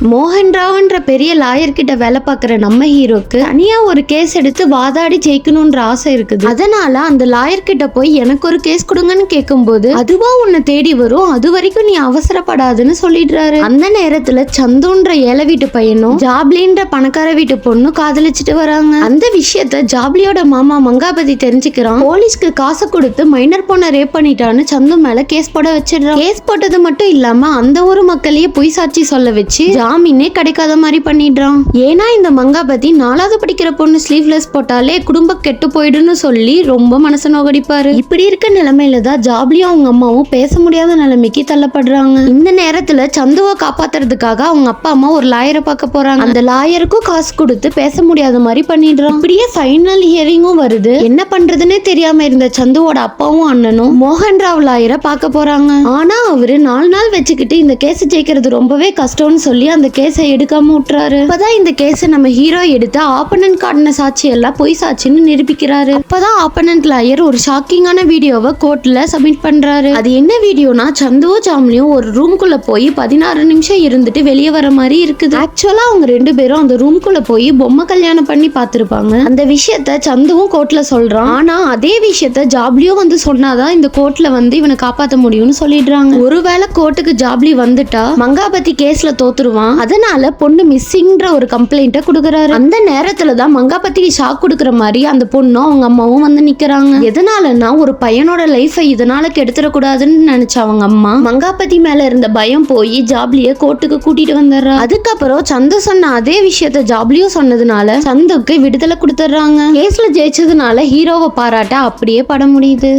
மோகன் ராவ்ன்ற பெரிய லாயர் கிட்ட வேலை பார்க்குற நம்ம ஹீரோக்கு தனியா ஒரு கேஸ் எடுத்து வாதாடி ஜெயிக்கணும்ன்ற ஆசை இருக்குது. அதனால அந்த லாயர் கிட்ட போய் எனக்கு ஒரு கேஸ் கொடுங்கன்னு கேட்கும்போது அதுவா உன்னை தேடி வரும், அது வரைக்கும் நீ அவசரப்படாதுன்னு சொல்லிடுறாரு. அந்த நேரத்துல சந்துன்ற ஏழை வீட்டு பையனும் ஜாப்லின்ற பணக்கார வீட்டு பொண்ணும் காதலிச்சுட்டு வராங்க. அந்த விஷயத்த ஜாப்லியோட மாமா மங்காபதி தெரிஞ்சுக்கிறான். போலீஸ்க்கு காசு கொடுத்து மைனர் பொண்ணை ரேப் பண்ணிட்டான்னு சந்து மேல கேஸ் போட வச்சிடுறான். கேஸ் போட்டது மட்டும் இல்லாம அந்த ஊர் மக்களையே பொய் சாட்சி சொல்ல வச்சு ஜாமீனே கிடைக்காத மாதிரி பண்ணிடுறான். ஏன்னா இந்த மங்காபதி 4வது படிக்கிற பொண்ணு ஸ்லீவ்லெஸ் போட்டாலே குடும்பம் கெட்டு போயிடுன்னு சொல்லி ரொம்ப மனசு நோகடிப்பாரு. இப்படி இருக்க நிலைமையில தான் ஜாப்லியும் அவங்க அம்மாவும் பேச முடியாத நிலைமைக்கு தள்ளப்படுறாங்க. இந்த நேரத்துல சந்துவை காப்பாத்துறதுக்காக அவங்க அப்பா அம்மா ஒரு லாயரை பார்க்க போறாங்க. அந்த லாயருக்கும் காசு கொடுத்து பேச முடியாத மாதிரி பண்ணிடுறான். இப்படியே ஃபைனல் ஹியரிங்கும் வருது. என்ன பண்றதுன்னே தெரியாம இருந்த சந்துவோட அப்பாவும் அண்ணனும் மோகன் ராவ் லாயரை பார்க்க போறாங்க. ஆனா அவரு 4 நாள் வச்சுக்கிட்டு இந்த கேஸ் ஜெயிக்கிறது ரொம்பவே கஷ்டம்னு சொல்லி அந்த கேஸை எடுக்காம விட்டுறாரு. அப்பதான் இந்த கேஸை நம்ம ஹீரோ எடுத்து ஆப்பனன்ட் காட்டின சாட்சி எல்லாம் பொய் சாட்சின்னு நிரூபிக்கிறாரு. அப்பதான் ஆப்பனன்ட் லாயர் ஒரு ஷாக்கிங்கான வீடியோவை கோர்ட்ல சப்மிட் பண்றாரு. அது என்ன வீடியோனா சந்துவும் ஜாம்லியும் ஒரு ரூம்குள்ள போய் 16 நிமிஷம் இருந்துட்டு வெளியே வர மாதிரி இருக்குது. ஆக்சுவலா அவங்க 2 பேரும் அந்த ரூம்குள்ள போய் பொம்மை கல்யாணம் பண்ணி பார்த்திருப்பாங்க. அந்த விஷயத்த சந்துவும் கோர்ட்ல சொல்றான். ஆனா அதே விஷயத்த ஜாப்லியும் வந்து சொன்னாதான் இந்த கோர்ட்ல வந்து இவனை காப்பாற்ற முடியும்னு சொல்லிடுறாங்க. ஒருவேளை கோர்ட்டுக்கு ஜாப்லி வந்துட்டா மங்காபதி கேஸ்ல தோத்துருவான். அதனால பொண்ணு மிஸ்ஸிங்ன்ற ஒரு கம்ப்ளைண்ட்டை கொடுக்கறாரு. அந்த நேரத்துல தான் மங்காபதிக்கு ஷாக் கொடுக்கற மாதிரி அந்த பொண்ணும் அவங்க அம்மாவும் வந்து நிக்கிறாங்க. எதனாலன்னா ஒரு பையனோட லைஃபை இதனால கெடுத்துடக்கூடாதுன்னு நினைச்ச அவங்க அம்மா மங்காபதி மேல இருந்த பயம் போய் ஜாப்லிய கோர்ட்டுக்கு கூட்டிட்டு வந்துடுறா. அதுக்கப்புறம் சந்து சொன்ன அதே விஷயத்த ஜாப்லியும் சொன்னதுனால சந்துக்கு விடுதலை கொடுத்துடுறாங்க. கேஸ்ல ஜெயிச்சதுனால ஹீரோவை பாராட்ட அப்படியே பட முடியுது.